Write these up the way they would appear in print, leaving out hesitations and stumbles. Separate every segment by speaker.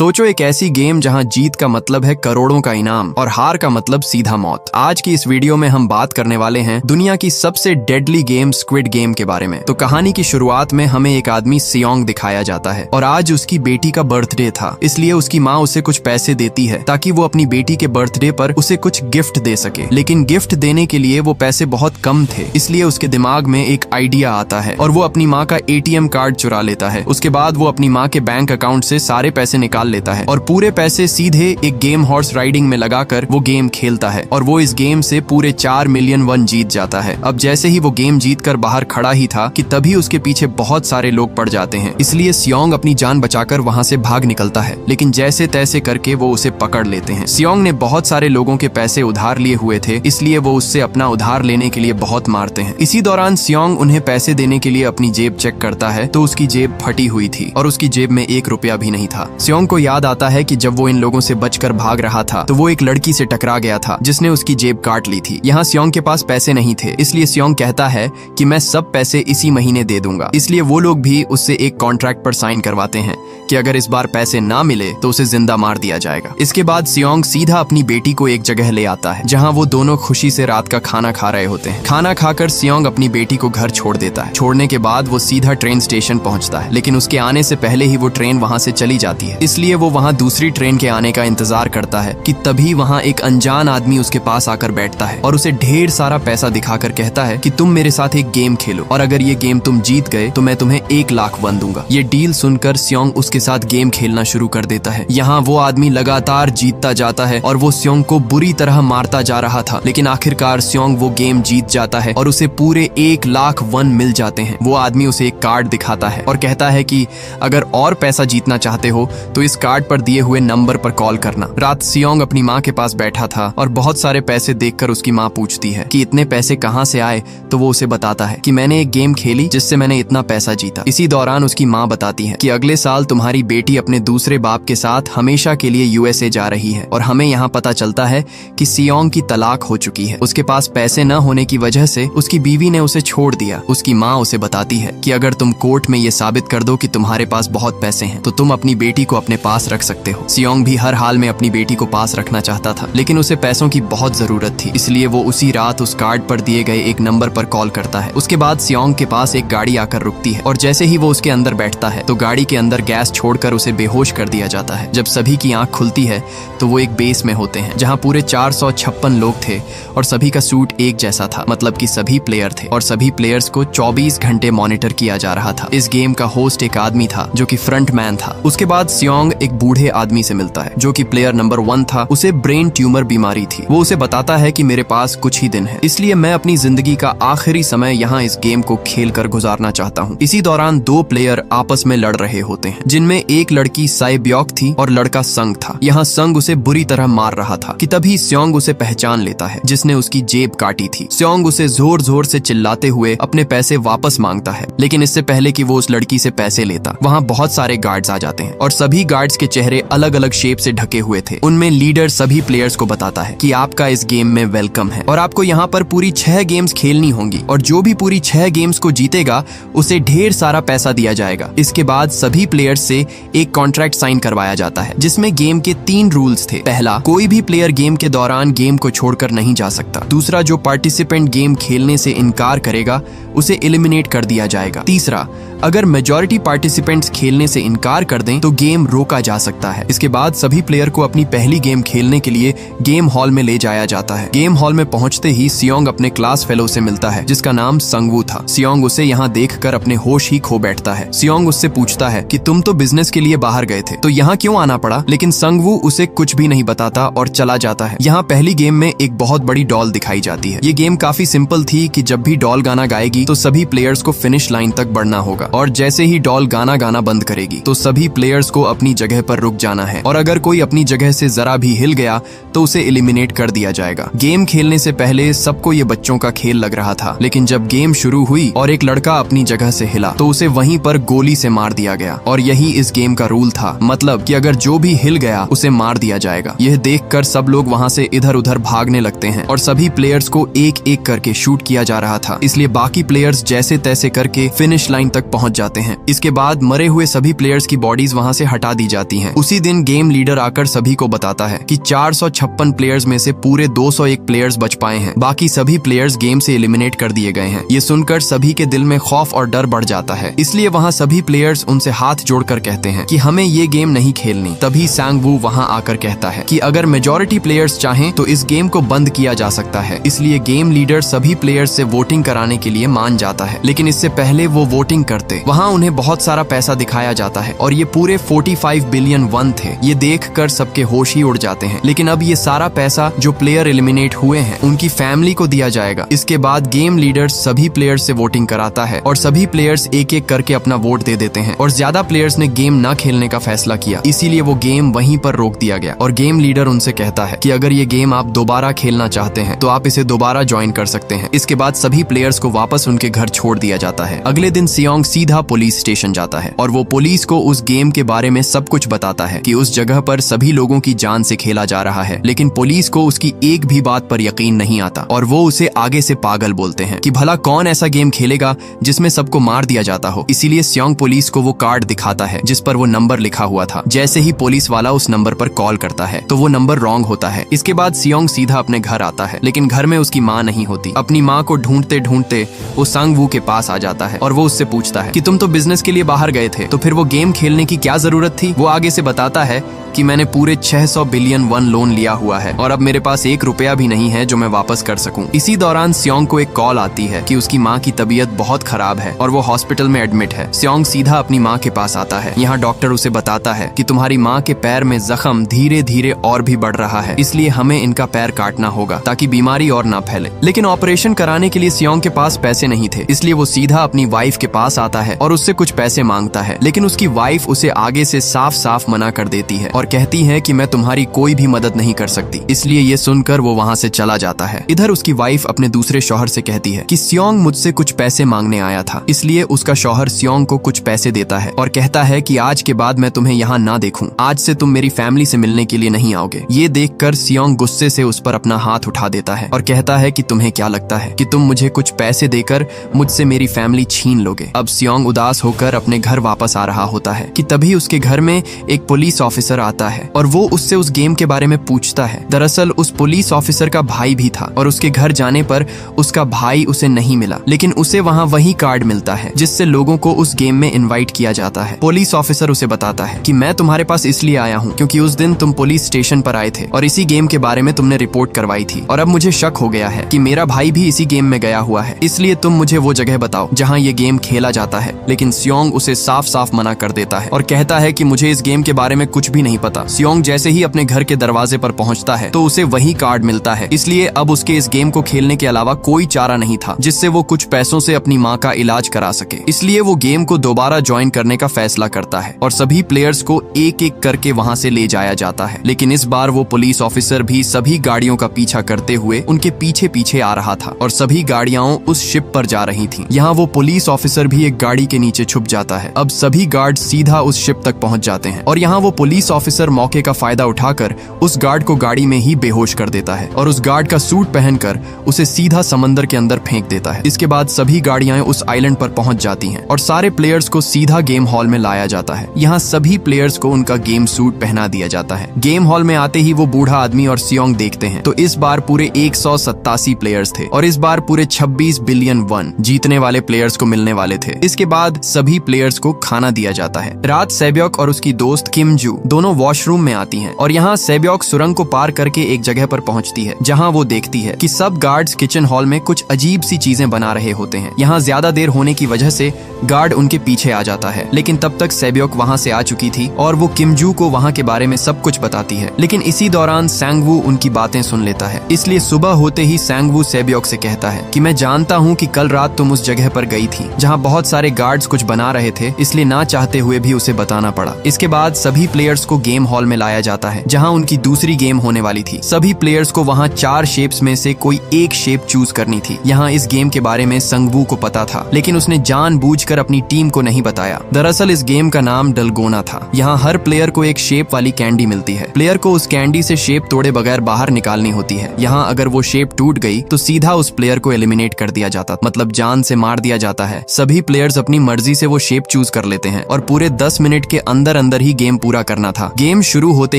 Speaker 1: सोचो एक ऐसी गेम जहां जीत का मतलब है करोड़ों का इनाम और हार का मतलब सीधा मौत। आज की इस वीडियो में हम बात करने वाले हैं दुनिया की सबसे डेडली गेम स्क्विड गेम के बारे में। तो कहानी की शुरुआत में हमें एक आदमी सियोंग दिखाया जाता है और आज उसकी बेटी का बर्थडे था, इसलिए उसकी माँ उसे कुछ पैसे देती है ताकि वो अपनी बेटी के बर्थडे पर उसे कुछ गिफ्ट दे सके। लेकिन गिफ्ट देने के लिए वो पैसे बहुत कम थे, इसलिए उसके दिमाग में एक आइडिया आता है और वो अपनी माँ का एटीएम कार्ड चुरा लेता है। उसके बाद वो अपनी माँ के बैंक अकाउंट से सारे पैसे निकाल लेता है और पूरे पैसे सीधे एक गेम हॉर्स राइडिंग में लगाकर वो गेम खेलता है और वो इस गेम से पूरे 4 मिलियन वन जीत जाता है। अब जैसे ही वो गेम जीत कर बाहर खड़ा ही था कि तभी उसके पीछे बहुत सारे लोग पड़ जाते हैं, इसलिए सियोंग अपनी जान बचाकर वहां से भाग निकलता है। लेकिन जैसे तैसे करके वो उसे पकड़ लेते हैं। सियोंग ने बहुत सारे लोगों के पैसे उधार लिए हुए थे, इसलिए वो उससे अपना उधार लेने के लिए बहुत मारते हैं। इसी दौरान सियोंग उन्हें पैसे देने के लिए अपनी जेब चेक करता है तो उसकी जेब फटी हुई थी और उसकी जेब में 1 रुपया भी नहीं था। सियोंग को याद आता है कि जब वो इन लोगों से बचकर भाग रहा था तो वो एक लड़की से टकरा गया था जिसने उसकी जेब काट ली थी। यहाँ सियोंग के पास पैसे नहीं थे, इसलिए सियोंग कहता है कि मैं सब पैसे इसी महीने दे दूंगा। इसलिए वो लोग भी उससे एक कॉन्ट्रैक्ट पर साइन करवाते हैं कि अगर इस बार पैसे ना मिले तो उसे जिंदा मार दिया जाएगा। इसके बाद सियोंग सीधा अपनी बेटी को एक जगह ले आता है जहाँ वो दोनों खुशी से रात का खाना खा रहे होते हैं। खाना खाकर सियोंग अपनी बेटी को घर छोड़ देता है। छोड़ने के बाद वो सीधा ट्रेन स्टेशन पहुंचता है, लेकिन उसके आने से पहले ही वो ट्रेन वहां से चली जाती है, इसलिए वो वहां दूसरी ट्रेन के आने का इंतजार करता है कि तभी वहां एक अनजान आदमी उसके पास आकर बैठता है और उसे ढेर सारा पैसा दिखाकर कहता है कि तुम मेरे साथ एक गेम खेलो और अगर ये गेम तुम जीत गए तो मैं तुम्हें 1 लाख वन दूंगा। ये डील सुनकर सियोंग उसके साथ गेम खेलना शुरू कर देता है। यहाँ वो आदमी लगातार जीतता जाता है और वो सियोंग को बुरी तरह मारता जा रहा था, लेकिन आखिरकार सियोंग वो गेम जीत जाता है और उसे पूरे 1 लाख वन मिल जाते हैं। वो आदमी उसे एक कार्ड दिखाता है और कहता है कि अगर और पैसा जीतना चाहते हो तो इस कार्ड पर दिए हुए नंबर पर कॉल करना। रात सियोंग अपनी माँ के पास बैठा था और बहुत सारे पैसे देखकर उसकी माँ पूछती है कि इतने पैसे कहाँ से आए, तो वो उसे बताता है कि मैंने एक गेम खेली जिससे मैंने इतना पैसा जीता। इसी दौरान उसकी माँ बताती है कि अगले साल तुम्हारी बेटी अपने दूसरे बाप के साथ हमेशा के लिए यूएसए जा रही है और हमें यहाँ पता चलता है कि सियोंग की तलाक हो चुकी है। उसके पास पैसे न होने की वजह से उसकी बीवी ने उसे छोड़ दिया। उसकी माँ उसे बताती है कि अगर तुम कोर्ट में ये साबित कर दो कि तुम्हारे पास बहुत पैसे हैं तो तुम अपनी बेटी को अपने पास रख सकते हो। सियोंग भी हर हाल में अपनी बेटी को पास रखना चाहता था, लेकिन उसे पैसों की बहुत जरूरत थी, इसलिए वो उसी रात उस कार्ड पर दिए गए एक नंबर पर कॉल करता है। उसके बाद सियोंग के पास एक गाड़ी आकर रुकती है और जैसे ही वो उसके अंदर बैठता है तो गाड़ी के अंदर गैस छोड़कर उसे बेहोश कर दिया जाता है। जब सभी की आंख खुलती है तो वो एक बेस में होते हैं जहाँ पूरे 456 लोग थे और सभी का सूट एक जैसा था, मतलब कि सभी प्लेयर थे और सभी प्लेयर्स को 24 घंटे मॉनिटर किया जा रहा था। इस गेम का होस्ट एक आदमी था जो कि फ्रंट मैन था। उसके बाद सियोंग एक बूढ़े आदमी से मिलता है जो कि प्लेयर नंबर 1 था। उसे ब्रेन ट्यूमर बीमारी थी। वो उसे बताता है कि मेरे पास कुछ ही दिन है, इसलिए मैं अपनी जिंदगी का आखिरी समय यहाँ इस गेम को खेल कर गुजारना चाहता हूँ। इसी दौरान 2 प्लेयर आपस में लड़ रहे होते हैं, जिनमें एक लड़की साइब्योक थी और लड़का संग था। यहाँ संग उसे बुरी तरह मार रहा था कि तभी सियोंग उसे पहचान लेता है जिसने उसकी जेब काटी थी। सियोंग उसे जोर जोर से चिल्लाते हुए अपने पैसे वापस मांगता है, लेकिन इससे पहले कि वो उस लड़की से पैसे लेता वहाँ बहुत सारे गार्ड्स आ जाते हैं और सभी गार्ड्स के चेहरे अलग अलग शेप से ढके हुए थे। उनमें लीडर सभी प्लेयर्स को बताता है कि आपका इस गेम में वेलकम है और आपको यहाँ पर पूरी 6 गेम्स खेलनी होंगी और जो भी पूरी 6 गेम्स को जीतेगा उसे ढेर सारा पैसा दिया जाएगा। इसके बाद सभी प्लेयर्स से एक कॉन्ट्रैक्ट साइन करवाया जाता है जिसमें गेम के 3 रूल्स थे। पहला, कोई भी प्लेयर गेम के दौरान गेम को छोड़कर नहीं जा सकता। दूसरा, जो पार्टिसिपेंट गेम खेलने से इनकार करेगा उसे एलिमिनेट कर दिया जाएगा। तीसरा, अगर मेजॉरिटी पार्टिसिपेंट्स खेलने से इनकार कर दें तो गेम रोका जा सकता है। इसके बाद सभी प्लेयर को अपनी पहली गेम खेलने के लिए गेम हॉल में ले जाया जाता है। गेम हॉल में पहुंचते ही सियोंग अपने क्लास फेलो से मिलता है जिसका नाम संगवू था। सियोंग उसे यहाँ देखकर अपने होश ही खो बैठता है। सियोंग उससे पूछता है कि तुम तो बिजनेस के लिए बाहर गए थे तो यहाँ क्यों आना पड़ा, लेकिन संगवू उसे कुछ भी नहीं बताता और चला जाता है। यहाँ पहली गेम में एक बहुत बड़ी डॉल दिखाई जाती है। ये गेम काफी सिंपल थी कि जब भी डॉल गाना गाएगी तो सभी प्लेयर्स को फिनिश लाइन तक बढ़ना होगा और जैसे ही डॉल गाना गाना बंद करेगी तो सभी प्लेयर्स को अपनी जगह पर रुक जाना है और अगर कोई अपनी जगह से जरा भी हिल गया तो उसे एलिमिनेट कर दिया जाएगा। गेम खेलने से पहले सबको ये बच्चों का खेल लग रहा था, लेकिन जब गेम शुरू हुई और एक लड़का अपनी जगह से हिला तो उसे वहीं पर गोली से मार दिया गया और यही इस गेम का रूल था, मतलब कि अगर जो भी हिल गया उसे मार दिया जाएगा। यह देखकर सब लोग वहां से इधर उधर भागने लगते हैं और सभी प्लेयर्स को एक एक करके शूट किया जा रहा था, इसलिए बाकी प्लेयर्स जैसे तैसे करके फिनिश लाइन तक पहुंच जाते हैं। इसके बाद मरे हुए सभी प्लेयर्स की बॉडीज वहां से हटा दी जाती हैं। उसी दिन गेम लीडर आकर सभी को बताता है कि 456 प्लेयर्स में से पूरे 201 प्लेयर्स बच पाए हैं, बाकी सभी प्लेयर्स गेम से एलिमिनेट कर दिए गए हैं। ये सुनकर सभी के दिल में खौफ और डर बढ़ जाता है। इसलिए वहाँ सभी प्लेयर्स उनसे हाथ जोड़कर कहते हैं कि हमें ये गेम नहीं खेलनी। तभी सांग वू वहाँ आकर कहता है कि अगर मेजॉरिटी प्लेयर्स चाहें तो इस गेम को बंद किया जा सकता है। इसलिए गेम लीडर सभी प्लेयर्स से वोटिंग कराने के लिए मान जाता है। लेकिन इससे पहले वो वोटिंग करते वहाँ उन्हें बहुत सारा पैसा दिखाया जाता है और ये पूरे 45 बिलियन वन थे। ये देखकर सबके होश ही उड़ जाते हैं। लेकिन अब ये सारा पैसा जो प्लेयर एलिमिनेट हुए हैं उनकी फैमिली को दिया जाएगा। इसके बाद गेम लीडर सभी प्लेयर्स से वोटिंग कराता है और सभी प्लेयर्स एक एक करके अपना वोट दे देते हैं और ज्यादा प्लेयर्स ने गेम न खेलने का फैसला किया। इसीलिए वो गेम वहीं पर रोक दिया गया और गेम लीडर उनसे कहता है कि अगर ये गेम आप दोबारा खेलना चाहते हैं तो आप इसे दोबारा ज्वाइन कर सकते हैं। इसके बाद सभी प्लेयर्स को वापस उनके घर छोड़ दिया जाता है। अगले दिन सियोंग सीधा पुलिस स्टेशन जाता है और वो पुलिस को उस गेम के बारे में सब कुछ बताता है कि उस जगह पर सभी लोगों की जान से खेला जा रहा है। लेकिन पुलिस को उसकी एक भी बात पर यकीन नहीं आता और वो उसे आगे से पागल बोलते हैं कि भला कौन ऐसा गेम खेलेगा जिसमें सबको मार दिया जाता हो। इसीलिए सियोंग पुलिस को वो कार्ड दिखाता है जिस पर वो नंबर लिखा हुआ था। जैसे ही पुलिस वाला उस नंबर पर कॉल करता है तो वो नंबर रॉन्ग होता है। इसके बाद सियोंग सीधा अपने घर आता है, लेकिन घर में उसकी माँ नहीं होती। अपनी माँ को ढूंढते ढूंढते वो सांग वू के पास आ जाता है और वो उससे पूछता है कि तुम तो बिजनेस के लिए बाहर गए थे, तो फिर वो गेम खेलने की क्या जरूरत थी। वो आगे से बताता है कि मैंने पूरे 600 बिलियन वन लोन लिया हुआ है और अब मेरे पास 1 रुपया भी नहीं है जो मैं वापस कर सकूं। इसी दौरान सियोंग को एक कॉल आती है कि उसकी माँ की तबीयत बहुत खराब है और वो हॉस्पिटल में एडमिट है। सियोंग सीधा अपनी माँ के पास आता है। यहाँ डॉक्टर उसे बताता है कि तुम्हारी माँ के पैर में जख्म धीरे धीरे और भी बढ़ रहा है, इसलिए हमें इनका पैर काटना होगा ताकि बीमारी और ना फैले। लेकिन ऑपरेशन कराने के लिए सियोंग के पास पैसे नहीं थे, इसलिए वो सीधा अपनी वाइफ के पास आता है और उससे कुछ पैसे मांगता है। लेकिन उसकी वाइफ उसे आगे से साफ साफ मना कर देती है और कहती है कि मैं तुम्हारी कोई भी मदद नहीं कर सकती। इसलिए ये सुनकर वो वहाँ से चला जाता है। इधर उसकी वाइफ अपने दूसरे शौहर से कहती है कि सियोंग मुझसे कुछ पैसे मांगने आया था। इसलिए उसका शौहर सियोंग को कुछ पैसे देता है और कहता है कि आज के बाद मैं तुम्हें यहाँ ना देखूं, आज से तुम मेरी फैमिली से मिलने के लिए नहीं आओगे। ये देखकर सियोंग गुस्से से उस पर अपना हाथ उठा देता है और कहता है कि तुम्हें क्या लगता है कि तुम मुझे कुछ पैसे देकर मुझसे मेरी फैमिली छीन लोगे। अब सियोंग उदास होकर अपने घर वापस आ रहा होता है कि तभी उसके घर में एक पुलिस ऑफिसर आता है और वो उससे उस गेम के बारे में पूछता है। दरअसल उस पुलिस ऑफिसर का भाई भी था और उसके घर जाने पर उसका भाई उसे नहीं मिला, लेकिन उसे वहाँ वही कार्ड मिलता है जिससे लोगों को उस गेम में इनवाइट किया जाता है। पुलिस ऑफिसर उसे बताता है कि मैं तुम्हारे पास इसलिए आया हूँ क्योंकि उस दिन तुम पुलिस स्टेशन पर आए थे और इसी गेम के बारे में तुमने रिपोर्ट करवाई थी और अब मुझे शक हो गया है कि मेरा भाई भी इसी गेम में गया हुआ है, इसलिए तुम मुझे वो जगह बताओ जहाँ ये गेम खेला जाता है। लेकिन सियोंग उसे साफ साफ मना कर देता है और कहता है कि मुझे इस गेम के बारे में कुछ भी नहीं पता। सियोंग जैसे ही अपने घर के दरवाजे पर पहुंचता है तो उसे वही कार्ड मिलता है, इसलिए अब उसके इस गेम को खेलने के अलावा कोई चारा नहीं था जिससे वो कुछ पैसों से अपनी माँ का इलाज करा सके। इसलिए वो गेम को दोबारा ज्वाइन करने का फैसला करता है और सभी प्लेयर्स को एक एक करके वहाँ से ले जाया जाता है। लेकिन इस बार वो पुलिस ऑफिसर भी सभी गाड़ियों का पीछा करते हुए उनके पीछे पीछे आ रहा था और सभी गाड़ियां उस शिप पर जा रही थीं। यहाँ वो पुलिस ऑफिसर भी एक गाड़ी के नीचे छुप जाता है। अब सभी गार्ड सीधा उस शिप तक पहुंच जाते हैं और यहाँ वो पुलिस ऑफिसर मौके का फायदा उठाकर उस गार्ड को गाड़ी में ही बेहोश कर देता है और उस गार्ड का सूट पहनकर उसे सीधा समंदर के अंदर फेंक देता है। इसके बाद सभी गाड़ियां उस आइलैंड पर पहुंच जाती हैं और सारे प्लेयर्स को सीधा गेम हॉल में लाया जाता है। यहाँ सभी प्लेयर्स को उनका गेम सूट पहना दिया जाता है। गेम हॉल में आते ही वो बूढ़ा आदमी और सियोंग देखते हैं तो इस बार पूरे 187 प्लेयर्स थे और इस बार पूरे 26 बिलियन वन जीतने वाले प्लेयर्स को मिलने वाले थे। इसके बाद सभी प्लेयर्स को खाना दिया जाता है। रात सेब्योक और उसकी दोस्त किम जू दोनों वॉशरूम में आती हैं और यहाँ सेब्योक सुरंग को पार करके एक जगह पर पहुंचती है जहाँ वो देखती है कि सब गार्ड्स किचन हॉल में कुछ अजीब सी चीजें बना रहे होते हैं। यहाँ ज्यादा देर होने की वजह से गार्ड उनके पीछे आ जाता है, लेकिन तब तक सेब्योक वहाँ से आ चुकी थी और वो किम जू को वहाँ के बारे में सब कुछ बताती है। लेकिन इसी दौरान सांग वू उनकी बातें सुन लेता है। इसलिए सुबह होते ही सांग वू सेब्योक से कहता है कि मैं जानता हूँ कि कल रात तुम उस जगह पर गई थी जहाँ बहुत सारे गार्ड्स कुछ बना रहे थे, इसलिए ना चाहते हुए भी उसे बताना पड़ा। इसके बाद सभी प्लेयर्स को गेम हॉल में लाया जाता है जहाँ उनकी दूसरी गेम होने वाली थी। सभी प्लेयर्स को वहाँ 4 शेप्स में से कोई एक शेप चूज करनी थी। यहाँ इस गेम के बारे में संग वू को पता था, लेकिन उसने जानबूझकर अपनी टीम को नहीं बताया। दरअसल इस गेम का नाम डलगोना था। यहाँ हर प्लेयर को एक शेप वाली कैंडी मिलती है। प्लेयर को उस कैंडी से शेप तोड़े बगैर बाहर निकालनी होती है। यहाँ अगर वो शेप टूट गई तो सीधा उस प्लेयर को एलिमिनेट कर दिया जाता, मतलब जान से मार दिया जाता है। सभी प्लेयर्स प्लेयर्स अपनी मर्जी से वो शेप चूज कर लेते हैं और पूरे 10 मिनट के अंदर अंदर ही गेम पूरा करना था। गेम शुरू होते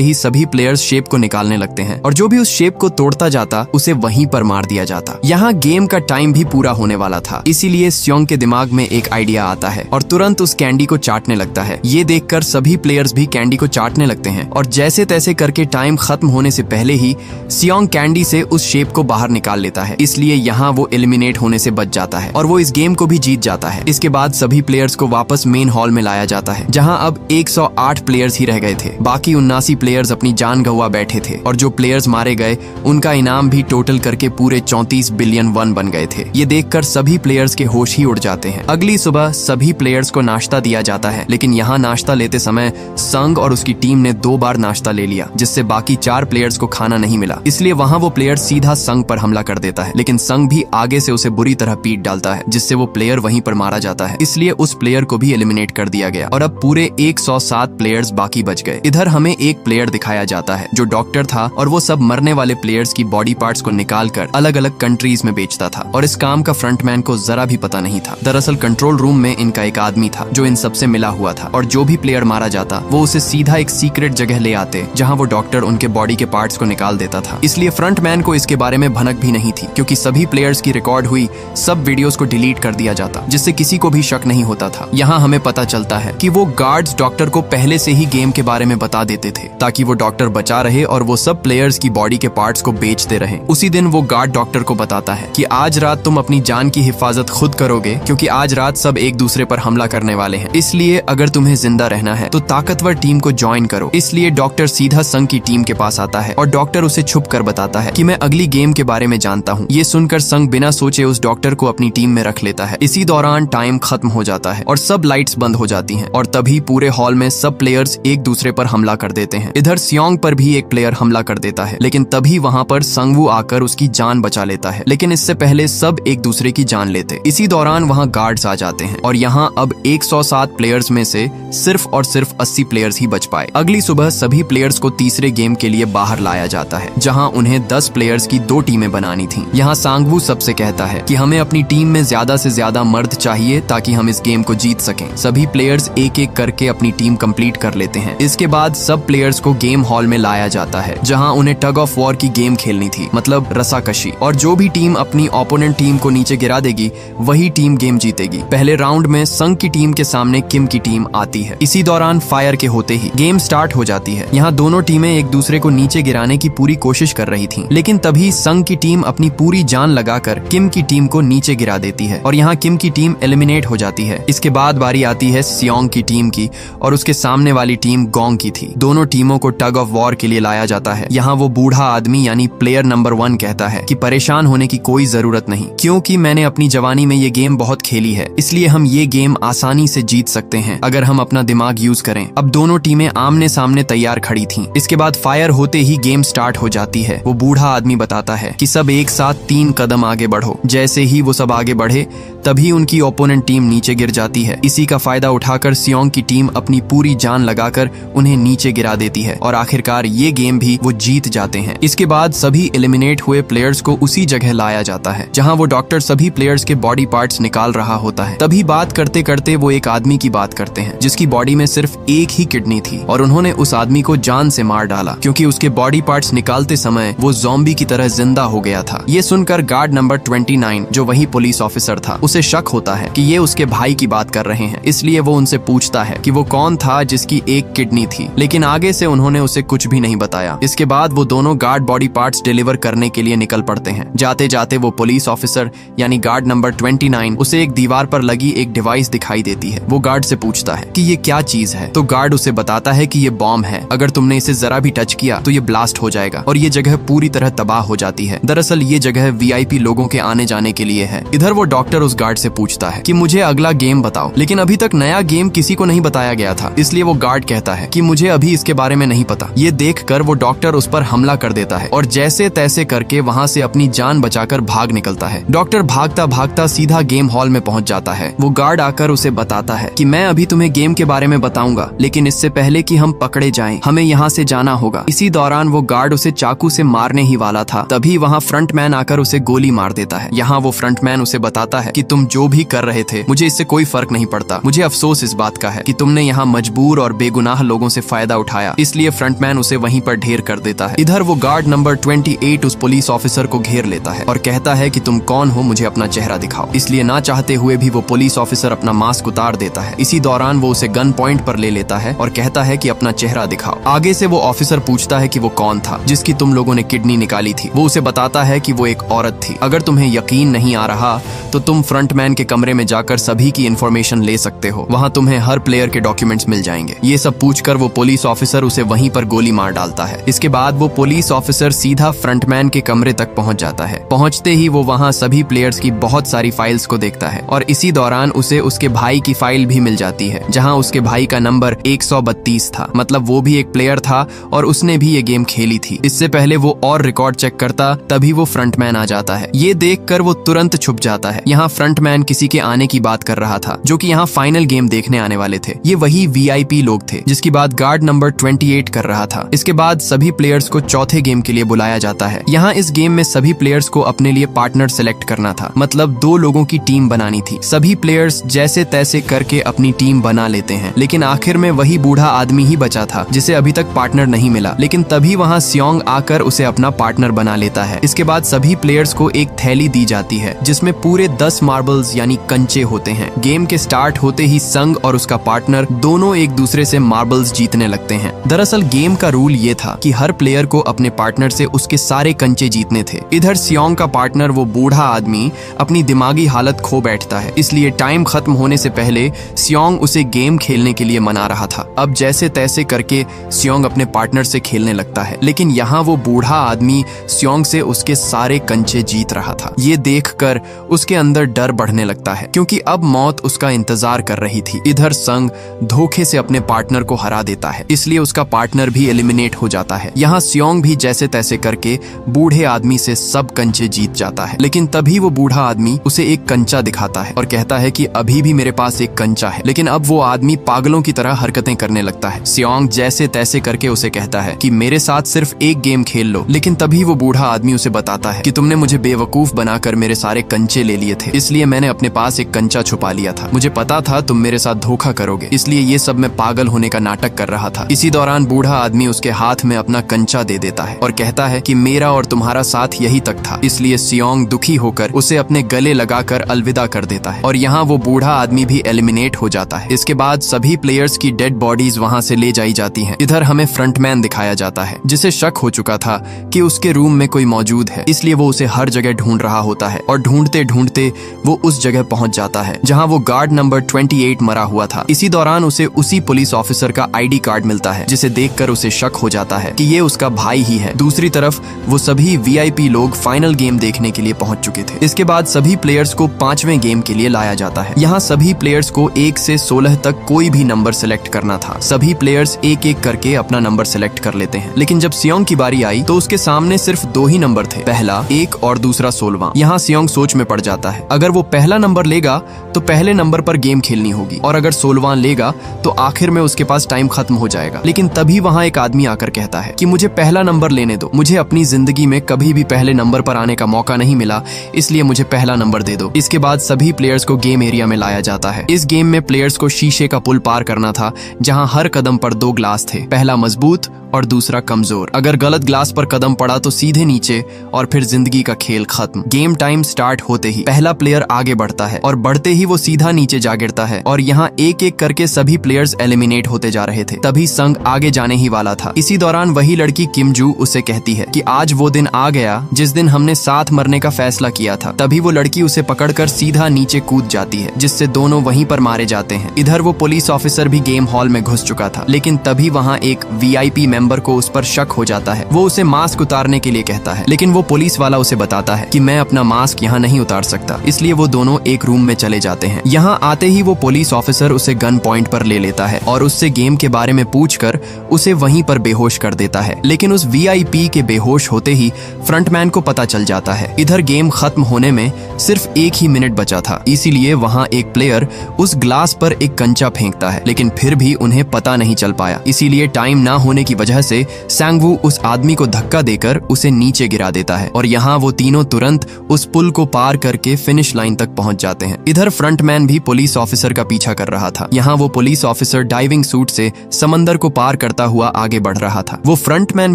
Speaker 1: ही सभी प्लेयर्स शेप को निकालने लगते हैं और जो भी उस शेप को तोड़ता जाता उसे वहीं पर मार दिया जाता। यहाँ गेम का टाइम भी पूरा होने वाला था, इसीलिए स्योंग के दिमाग में एक आइडिया आता है और तुरंत उस कैंडी को चाटने लगता है। ये देखकर सभी प्लेयर्स भी कैंडी को चाटने लगते हैं और जैसे तैसे करके टाइम खत्म होने से पहले ही स्योंग कैंडी से उस शेप को बाहर निकाल लेता है, इसलिए यहाँ वो एलिमिनेट होने से बच जाता है और वो इस गेम को भी जीत जाता है। इसके बाद सभी प्लेयर्स को वापस मेन हॉल में लाया जाता है, जहाँ अब 108 प्लेयर्स ही रह गए थे। बाकी 79 प्लेयर्स अपनी जान गंवा बैठे थे और जो प्लेयर्स मारे गए उनका इनाम भी टोटल करके पूरे 34 बिलियन वन बन गए थे। ये देखकर सभी प्लेयर्स के होश ही उड़ जाते हैं। अगली सुबह सभी प्लेयर्स को नाश्ता दिया जाता है, लेकिन यहाँ नाश्ता लेते समय संग और उसकी टीम ने 2 बार नाश्ता ले लिया, जिससे बाकी 4 प्लेयर्स को खाना नहीं मिला। इसलिए वहाँ वो प्लेयर सीधा संग पर हमला कर देता है, लेकिन संग भी आगे से उसे बुरी तरह पीट डालता है, जिससे वो प्लेयर वहीं पर मारा जाता है। इसलिए उस प्लेयर को भी एलिमिनेट कर दिया गया और अब पूरे 107 प्लेयर्स बाकी बच गए। इधर हमें एक प्लेयर दिखाया जाता है जो डॉक्टर था और वो सब मरने वाले प्लेयर्स की बॉडी पार्ट्स को निकालकर अलग अलग कंट्रीज में बेचता था और इस काम का फ्रंटमैन को जरा भी पता नहीं था। दरअसल कंट्रोल रूम में इनका एक आदमी था जो इन सबसे मिला हुआ था और जो भी प्लेयर मारा जाता वो उसे सीधा एक सीक्रेट जगह ले आते जहाँ वो डॉक्टर उनके बॉडी के पार्ट्स को निकाल देता था। इसलिए फ्रंटमैन को इसके बारे में भनक भी नहीं थी, क्योंकि सभी प्लेयर्स की रिकॉर्ड हुई सब वीडियोस को डिलीट कर दिया जाता, जिससे किसी को भी शक नहीं होता था। यहाँ हमें पता चलता है कि वो गार्ड्स डॉक्टर को पहले से ही गेम के बारे में बता देते थे ताकि वो डॉक्टर बचा रहे और वो सब प्लेयर्स की बॉडी के पार्ट्स को बेचते रहे। उसी दिन वो गार्ड डॉक्टर को बताता है कि आज रात तुम अपनी जान की हिफाजत खुद करोगे, क्योंकि आज रात सब एक दूसरे पर हमला करने वाले हैं। इसलिए अगर तुम्हें जिंदा रहना है तो ताकतवर टीम को ज्वाइन करो। इसलिए डॉक्टर सीधा संग की टीम के पास आता है और डॉक्टर उसे छुप कर बताता है कि मैं अगली गेम के बारे में जानता हूँ। ये सुनकर संग बिना सोचे उस डॉक्टर को अपनी टीम में रख लेता है। इसी दौरान टाइम खत्म हो जाता है और सब लाइट्स बंद हो जाती हैं और तभी पूरे हॉल में सब प्लेयर्स एक दूसरे पर हमला कर देते हैं। इधर स्योंग पर भी एक प्लेयर हमला कर देता है, लेकिन तभी वहाँ पर संगवू आकर उसकी जान बचा लेता है, लेकिन इससे पहले सब एक दूसरे की जान लेते। इसी दौरान वहाँ गार्ड्स आ जाते हैं और यहाँ अब 107 प्लेयर्स में से सिर्फ और सिर्फ 80 प्लेयर्स ही बच पाए। अगली सुबह सभी प्लेयर्स को तीसरे गेम के लिए बाहर लाया जाता है, जहाँ उन्हें 10 प्लेयर्स की 2 टीमें बनानी थी। यहाँ सांगवू सबसे कहता है कि हमें अपनी टीम में ज्यादा से ज्यादा मर्द चाहिए ताकि हम इस गेम को जीत सकें। सभी प्लेयर्स एक एक करके अपनी टीम कंप्लीट कर लेते हैं। इसके बाद सब प्लेयर्स को गेम हॉल में लाया जाता है, जहाँ उन्हें टग ऑफ वॉर की गेम खेलनी थी, मतलब रस्साकशी, और जो भी टीम अपनी ओपोनेंट टीम को नीचे गिरा देगी वही टीम गेम जीतेगी। पहले राउंड में संग की टीम के सामने किम की टीम आती है। इसी दौरान फायर के होते ही गेम स्टार्ट हो जाती है। यहाँ दोनों टीमें एक दूसरे को नीचे गिराने की पूरी कोशिश कर रही थी, लेकिन तभी संग की टीम अपनी पूरी जान लगाकर किम की टीम को नीचे गिरा देती है और यहाँ किम की टीम एलिमिनेट हो जाती है। इसके बाद बारी आती है स्योंग की टीम की और उसके सामने वाली टीम गोंग की थी। दोनों टीमों को टग ऑफ वॉर के लिए लाया जाता है। यहाँ वो बूढ़ा आदमी यानी प्लेयर नंबर 1 कहता है कि परेशान होने की कोई जरूरत नहीं, क्योंकि मैंने अपनी जवानी में ये गेम बहुत खेली है, इसलिए हम ये गेम आसानी से जीत सकते हैं अगर हम अपना दिमाग यूज करें। अब दोनों टीमें आमने सामने तैयार खड़ी थीं। इसके बाद फायर होते ही गेम स्टार्ट हो जाती है। वो बूढ़ा आदमी बताता है कि सब एक साथ 3 कदम आगे बढ़ो। जैसे ही वो सब आगे बढ़े तभी उनकी ओपोनेंट टीम नीचे गिर जाती है। इसी का फायदा उठाकर स्योंग की टीम अपनी पूरी जान लगाकर उन्हें नीचे गिरा देती है और आखिरकार ये गेम भी वो जीत जाते हैं। इसके बाद सभी एलिमिनेट हुए प्लेयर्स को उसी जगह लाया जाता है जहां वो डॉक्टर सभी प्लेयर्स के बॉडी पार्ट्स निकाल रहा होता है। तभी बात करते करते वो एक आदमी की बात करते हैं जिसकी बॉडी में सिर्फ एक ही किडनी थी और उन्होंने उस आदमी को जान से मार डाला, क्योंकि उसके बॉडी पार्ट्स निकालते समय वो ज़ॉम्बी की तरह जिंदा हो गया था। ये सुनकर गार्ड नंबर 29 जो वही पुलिस ऑफिसर था उसे शक होता है कि ये उसके भाई की बात कर रहे हैं, इसलिए वो उनसे पूछता है कि वो कौन था जिसकी एक किडनी थी, लेकिन आगे से उन्होंने उसे कुछ भी नहीं बताया। इसके बाद वो दोनों गार्ड बॉडी पार्ट्स डिलीवर करने के लिए निकल पड़ते हैं। जाते जाते वो पुलिस ऑफिसर यानी गार्ड नंबर 29 उसे एक दीवार पर लगी एक डिवाइस दिखाई देती है। वो गार्ड से पूछता है कि ये क्या चीज है, तो गार्ड उसे बताता है कि ये बॉम्ब है, अगर तुमने इसे जरा भी टच किया तो ये ब्लास्ट हो जाएगा और ये जगह पूरी तरह तबाह हो जाती है। दरअसल ये जगह VIP लोगों के आने जाने के लिए है। इधर वो डॉक्टर उस गार्ड से पूछता है कि मुझे अगला गेम बताओ, लेकिन अभी तक नया गेम किसी को नहीं बताया गया था, इसलिए वो गार्ड कहता है कि मुझे अभी इसके बारे में नहीं पता। ये देखकर वो डॉक्टर उस पर हमला कर देता है और जैसे तैसे करके वहाँ से अपनी जान बचाकर भाग निकलता है। डॉक्टर भागता भागता सीधा गेम हॉल में पहुँच जाता है। वो गार्ड आकर उसे बताता है कि मैं अभी तुम्हें गेम के बारे में बताऊंगा, लेकिन इससे पहले कि हम पकड़े जाएं, हमें यहाँ से जाना होगा। इसी दौरान वो गार्ड उसे चाकू से मारने ही वाला था, तभी वहाँ फ्रंटमैन आकर उसे गोली मार देता है। यहाँ वो फ्रंटमैन उसे बताता है कि तुम जो भी कर रहे थे थे, मुझे इससे कोई फर्क नहीं पड़ता। मुझे अफसोस इस बात का है कि तुमने यहाँ मजबूर और बेगुनाह लोगों से फायदा उठाया, इसलिए फ्रंटमैन उसे वहीं पर ढेर कर देता है। इधर वो गार्ड नंबर 28 उस पुलिस ऑफिसर को घेर लेता है और कहता है कि तुम कौन हो, मुझे अपना चेहरा दिखाओ। इसलिए ना चाहते हुए भी वो पुलिस ऑफिसर अपना मास्क उतार देता है। इसी दौरान वो उसे गन पॉइंट पर ले लेता है और कहता है कि अपना चेहरा दिखाओ। आगे से वो ऑफिसर पूछता है कि वो कौन था जिसकी तुम लोगों ने किडनी निकाली थी। वो उसे बताता है कि वो एक औरत थी। अगर तुम्हें यकीन नहीं आ रहा तो तुम फ्रंटमैन के कमरे में जाकर सभी की इंफॉर्मेशन ले सकते हो, वहां तुम्हें हर प्लेयर के डॉक्यूमेंट्स मिल जाएंगे। ये सब पूछकर वो पुलिस ऑफिसर उसे वहीं पर गोली मार डालता है। इसके बाद वो पुलिस ऑफिसर सीधा फ्रंटमैन के कमरे तक पहुंच जाता है। पहुंचते ही वो वहां सभी प्लेयर्स की बहुत सारी फाइल्स को देखता है और इसी दौरान उसे उसके भाई की फाइल भी मिल जाती है, जहां उसके भाई का नंबर 132 था। मतलब वो भी एक प्लेयर था और उसने भी ये गेम खेली थी। इससे पहले वो और रिकॉर्ड चेक करता तभी वो फ्रंटमैन आ जाता है। ये देखकर वो तुरंत छुप जाता है। यहाँ फ्रंटमैन किसी के आने की बात कर रहा था जो कि यहाँ फाइनल गेम देखने आने वाले थे। ये वही VIP लोग थे जिसकी बात गार्ड नंबर 28 कर रहा था। इसके बाद सभी प्लेयर्स को चौथे गेम के लिए बुलाया जाता है। यहाँ इस गेम में सभी प्लेयर्स को अपने लिए पार्टनर सेलेक्ट करना था, मतलब 2 लोगों की टीम बनानी थी। सभी प्लेयर्स जैसे तैसे करके अपनी टीम बना लेते हैं, लेकिन आखिर में वही बूढ़ा आदमी ही बचा था जिसे अभी तक पार्टनर नहीं मिला। लेकिन तभी वहाँ सियोंग आकर उसे अपना पार्टनर बना लेता है। इसके बाद सभी प्लेयर्स को एक थैली दी जाती है जिसमें पूरे 10 मार्बल्स यानी कंचे होते हैं। गेम के स्टार्ट होते ही संग और उसका पार्टनर दोनों एक दूसरे से मार्बल्स जीतने लगते हैं। दरअसल गेम का रूल ये था कि हर प्लेयर को अपने पार्टनर से उसके सारे कंचे जीतने थे। इधर सियोंग का पार्टनर वो बूढ़ा आदमी अपनी दिमागी हालत खो बैठता है, इसलिए टाइम खत्म होने से पहले सियोंग उसे गेम खेलने के लिए मना रहा था। अब जैसे तैसे करके सियोंग अपने पार्टनर से खेलने लगता है, लेकिन यहाँ वो बूढ़ा आदमी सियोंग से उसके सारे कंचे जीत रहा था। ये देखकर उसके अंदर डर बढ़ने लगता है क्योंकि अब मौत उसका इंतजार कर रही थी। इधर संग धोखे से अपने पार्टनर को हरा देता है, इसलिए उसका पार्टनर भी एलिमिनेट हो जाता है। यहाँ सियोंग भी जैसे तैसे करके बूढ़े आदमी से सब कंचे जीत जाता है, लेकिन तभी वो बूढ़ा आदमी उसे एक कंचा दिखाता है और कहता है कि अभी भी मेरे पास एक कंचा है। लेकिन अब वो आदमी पागलों की तरह हरकतें करने लगता है। सियोंग जैसे तैसे करके उसे कहता है कि मेरे साथ सिर्फ एक गेम खेल लो, लेकिन तभी वो बूढ़ा आदमी उसे बताता है कि तुमने मुझे बेवकूफ बनाकर मेरे सारे कंचे ले लिए थे, इसलिए मैंने अपने पास एक कंचा छुपा लिया था। मुझे पता था तुम मेरे साथ धोखा करोगे, इसलिए ये सब मैं पागल होने का नाटक कर रहा था। इसी दौरान बूढ़ा आदमी उसके हाथ में अपना कंचा दे देता है और कहता है कि मेरा और तुम्हारा साथ यही तक था। इसलिए सियोंग दुखी होकर उसे अपने गले लगाकर अलविदा कर देता है और यहाँ वो बूढ़ा आदमी भी एलिमिनेट हो जाता है। इसके बाद सभी प्लेयर्स की डेड बॉडीज वहाँ से ले जाई जाती हैं। इधर हमें फ्रंटमैन दिखाया जाता है जिसे शक हो चुका था कि उसके रूम में कोई मौजूद है, इसलिए वो उसे हर जगह ढूंढ रहा होता है और ढूंढते ढूंढते वो उस जगह पहुंच जाता है जहां वो गार्ड नंबर 28 मरा हुआ था। इसी दौरान उसे उसी पुलिस ऑफिसर का ID कार्ड मिलता है जिसे देखकर उसे शक हो जाता है कि ये उसका भाई ही है। दूसरी तरफ वो सभी VIP लोग फाइनल गेम देखने के लिए पहुंच चुके थे। इसके बाद सभी प्लेयर्स को 5वें गेम के लिए लाया जाता है। यहाँ सभी प्लेयर्स को 1 से 16 तक कोई भी नंबर सेलेक्ट करना था। सभी प्लेयर्स एक एक करके अपना नंबर सेलेक्ट कर लेते हैं, लेकिन जब सियोंग की बारी आई तो उसके सामने सिर्फ 2 ही नंबर थे, पहला 1 और दूसरा 16वां। यहाँ सियोंग सोच में पड़ जाता है, अगर वो पहला नंबर लेगा तो पहले नंबर पर गेम खेलनी होगी और अगर 16वां लेगा तो आखिर में उसके पास टाइम खत्म हो जाएगा। लेकिन तभी वहाँ एक आदमी आकर कहता है कि मुझे पहला नंबर लेने दो, मुझे अपनी जिंदगी में कभी भी पहले नंबर पर आने का मौका नहीं मिला, इसलिए मुझे पहला नंबर दे दो। इसके बाद सभी प्लेयर्स को गेम एरिया में लाया जाता है। इस गेम में प्लेयर्स को शीशे का पुल पार करना था जहाँ हर कदम पर 2 ग्लास थे, पहला मजबूत और दूसरा कमजोर। अगर गलत ग्लास पर कदम पड़ा तो सीधे नीचे और फिर जिंदगी का खेल खत्म। गेम टाइम स्टार्ट होते ही पहला प्लेयर आगे बढ़ता है और बढ़ते ही वो सीधा नीचे जा गिरता है और यहाँ एक एक करके सभी प्लेयर्स एलिमिनेट होते जा रहे थे। तभी संग आगे जाने ही वाला था। इसी दौरान वही लड़की किमजू उसे कहती है कि आज वो दिन आ गया जिस दिन हमने साथ मरने का फैसला किया था। तभी वो लड़की उसे पकड़कर सीधा नीचे कूद जाती है जिससे दोनों वहीं पर मारे जाते हैं। इधर वो पुलिस ऑफिसर भी गेम हॉल में घुस चुका था, लेकिन तभी वहाँ एक VIP मेंबर को उस पर शक हो जाता है। वो उसे मास्क उतारने के लिए कहता है, लेकिन वो पुलिस वाला उसे बताता है कि मैं अपना मास्क यहाँ नहीं उतार सकता, इसलिए वो दोनों एक रूम में चले जाते हैं। यहाँ आते ही वो पुलिस ऑफिसर उसे गन पॉइंट पर ले लेता है और उससे गेम के बारे में पूछकर उसे वहीं पर बेहोश कर देता है। लेकिन उस VIP के बेहोश होते ही फ्रंटमैन को पता चल जाता है। इधर गेम खत्म होने में सिर्फ 1 ही मिनट बचा था, इसीलिए वहाँ एक प्लेयर उस ग्लास पर एक कंचा फेंकता है, लेकिन फिर भी उन्हें पता नहीं चल पाया। इसीलिए टाइम ना होने की वजह से सांगवू उस आदमी को धक्का देकर उसे नीचे गिरा देता है और यहाँ वो तीनों तुरंत उस पुल को पार करके फिनिश लाइन तक पहुंच जाते हैं। इधर फ्रंटमैन भी पुलिस ऑफिसर का पीछा कर रहा था। यहाँ वो पुलिस ऑफिसर डाइविंग सूट से समंदर को पार करता हुआ आगे बढ़ रहा था। वो फ्रंटमैन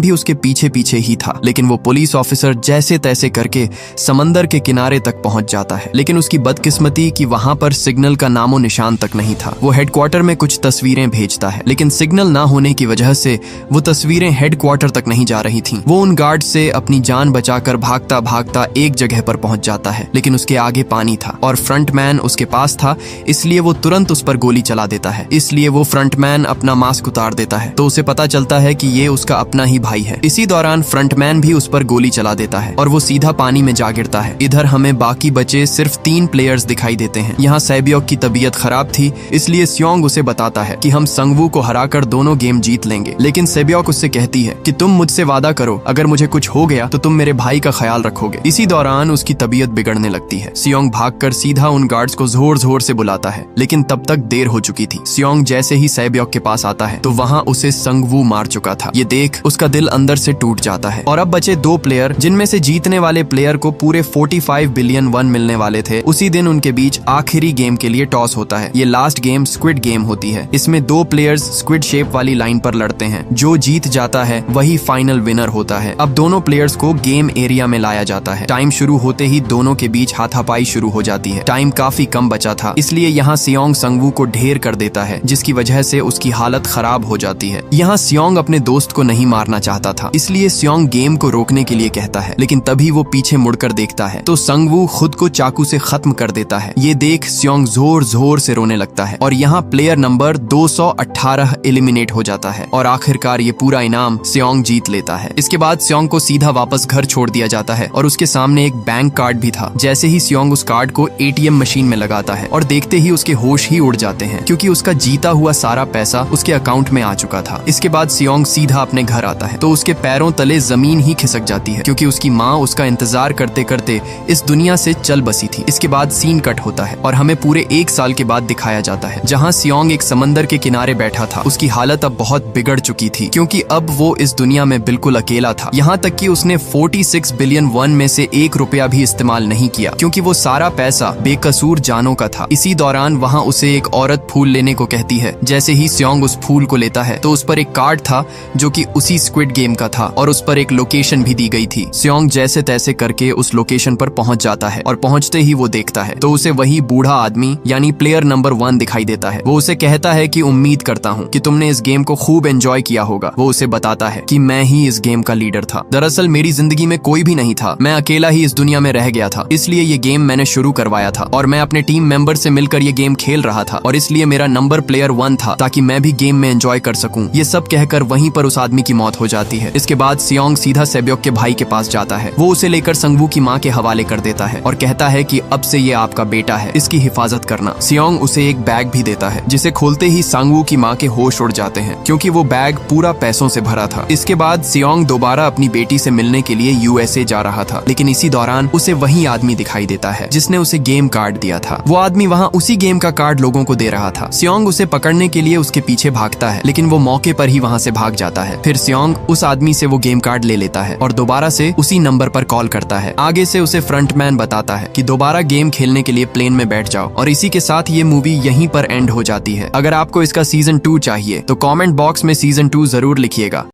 Speaker 1: भी उसके पीछे पीछे ही था, लेकिन वो पुलिस ऑफिसर जैसे तैसे करके समंदर के किनारे तक पहुंच जाता है। लेकिन उसकी बदकिस्मती कि वहां पर सिग्नल का नामो निशान तक नहीं था। वो हेडक्वार्टर में कुछ तस्वीरें भेजता है, लेकिन सिग्नल ना होने की वजह से वो तस्वीरें हेडक्वार्टर तक नहीं जा रही थीं। वो उन गार्ड से अपनी जान बचाकर भागता भागता एक जगह पर पहुंच जाता है, लेकिन उसके आगे पानी था और फ्रंटमैन उसके पास था, इसलिए वो तुरंत उस पर गोली चला देता है। इसलिए वो फ्रंटमैन अपना मास्क उतार देता है, तो उसे पता चलता है कि ये उसका अपना ही भाई है। इसी दौरान फ्रंटमैन भी उस पर गोली चला देता है और वो सीधा पानी में जा गिरता है। इधर हमें बाकी बचे सिर्फ 3 प्लेयर्स दिखाई देते हैं। यहाँ सैब्योक की तबीयत खराब थी, इसलिए स्योंग उसे बताता है कि हम संगवू को हराकर दोनों गेम जीत लेंगे। लेकिन सैब्योक उससे कहती है कि तुम मुझसे वादा करो, अगर मुझे कुछ हो गया तो तुम मेरे भाई का ख्याल रखोगे। इसी दौरान उसकी तबीयत बिगड़ने लगती है। स्योंग भागकर सीधा उन गार्ड्स को जोर जोर से बुलाता है, लेकिन तब तक देर हो चुकी थी। स्योंग जैसे ही सैब्योक के पास आता है तो वहाँ उसे संगवू मार चुका था। ये देख उसका दिल अंदर से टूट जाता है। और अब बचे 2 प्लेयर, जिनमें से जीतने वाले प्लेयर को पूरे 45 बिलियन वन मिलने वाले थे। उसी दिन उनके बीच आखिरी गेम के लिए टॉस होता है। ये लास्ट गेम स्क्विड गेम होती है। इसमें 2 प्लेयर्स स्क्विड शेप वाली लाइन पर लड़ते हैं। जो जीत जाता है वही फाइनल विनर होता है। अब दोनों प्लेयर्स को गेम एरिया में लाया जाता है। टाइम शुरू होते ही दोनों के बीच हाथापाई शुरू हो जाती है। टाइम काफी कम बचा था, इसलिए यहाँ स्योंग संगवू को ढेर कर देता है, जिसकी वजह से उसकी हालत खराब हो जाती है। यहाँ स्योंग अपने दोस्त को नहीं मारना चाहता था, इसलिए स्योंग गेम को रोकने के लिए कहता है, लेकिन तभी वो पीछे मुड़कर देखता है तो संगवू खुद को चाकू से खत्म कर देता है। ये देख स्योंग जोर जोर से रोने लगता है और यहाँ प्लेयर नंबर 218 एलिमिनेट हो जाता है और आखिरकार ये पूरा इनाम स्योंग जीत लेता है। इसके बाद स्योंग को सीधा वापस घर छोड़ दिया जाता है और उसके सामने एक बैंक कार्ड भी था। जैसे ही स्योंग उस कार्ड को एटीएम मशीन में लगाता है और देखते ही उसके होश ही उड़ जाते हैं, क्योंकि उसका जीता हुआ सारा पैसा उसके अकाउंट में आ चुका था। इसके बाद स्योंग सीधा अपने घर आता है तो उसके पैरों तले जमीन ही खिसक जाती है, क्योंकि उसकी माँ उसका इंतजार करते करते इस दुनिया से चल बसी थी। इसके बाद सीन कट होता है और हमें पूरे 1 साल के बाद दिखाया जाता है, जहाँ स्योंग एक समंदर के किनारे बैठा था। उसकी हालत अब बहुत बिगड़ चुकी थी, क्योंकि अब वो इस दुनिया में बिल्कुल अकेला था। यहाँ तक कि उसने 46 बिलियन वन में से 1 रुपया भी इस्तेमाल नहीं किया, क्योंकि वो सारा पैसा बेकसूर जानों का था। इसी दौरान वहाँ उसे एक औरत फूल लेने को कहती है। जैसे ही स्योंग उस फूल को लेता है तो उस पर एक कार्ड था जो कि उसी स्क्विड गेम का था और उस पर एक लोकेशन भी दी गई थी। स्योंग जैसे तैसे करके उस लोकेशन पर पहुंच जाता है और पहुंचते ही वो देखता है तो उसे वही बूढ़ा आदमी यानी प्लेयर नंबर 1 दिखाई देता है। वो उसे कहता है कि उम्मीद करता हूँ कि तुमने इस गेम को खूब एंजॉय किया होगा। वो उसे बताता है कि मैं ही इस गेम का लीडर था। दरअसल मेरी जिंदगी में कोई भी नहीं था, मैं अकेला ही इस दुनिया में रह गया था, इसलिए ये गेम मैंने शुरू करवाया था और मैं अपने टीम मेंबर से मिलकर ये गेम खेल रहा था और इसलिए मेरा नंबर प्लेयर 1 था, ताकि मैं भी गेम में एंजॉय कर सकूं। ये सब कहकर वहीं पर उस आदमी की मौत हो जाती है। इसके बाद स्योंग सीधा सैब्योक के भाई के पास जाता है। वो उसे लेकर संगवू की माँ के हवाले कर देता है और कहता है कि अब से ये आपका बेटा है, इसकी हिफाजत करना। स्योंग उसे एक बैग भी देता है, जिसे खोलते ही संगवू की माँ के होश उड़ जाते हैं, क्योंकि वो बैग पूरा पैसों से भरा था। इसके बाद स्योंग दोबारा अपनी बेटी से मिलने के लिए यूएसए जा रहा था, लेकिन इसी दौरान उसे वही आदमी दिखाई देता है जिसने उसे गेम कार्ड दिया था। वो आदमी वहाँ उसी गेम का कार्ड लोगों को दे रहा था। स्योंग उसे पकड़ने के लिए उसके पीछे भागता है, लेकिन वो मौके पर ही वहाँ से भाग जाता है। फिर स्योंग उस आदमी से वो गेम कार्ड ले लेता है और दोबारा से उसी नंबर पर कॉल करता है। आगे से उसे फ्रंटमैन बताता है कि दोबारा गेम खेलने के लिए प्लेन में बैठ जाओ। और इसी के साथ ये मूवी यहीं पर एंड हो जाती है। अगर आपको इसका सीजन 2 चाहिए तो कमेंट बॉक्स में सीजन 2 जरूर लिखिएगा।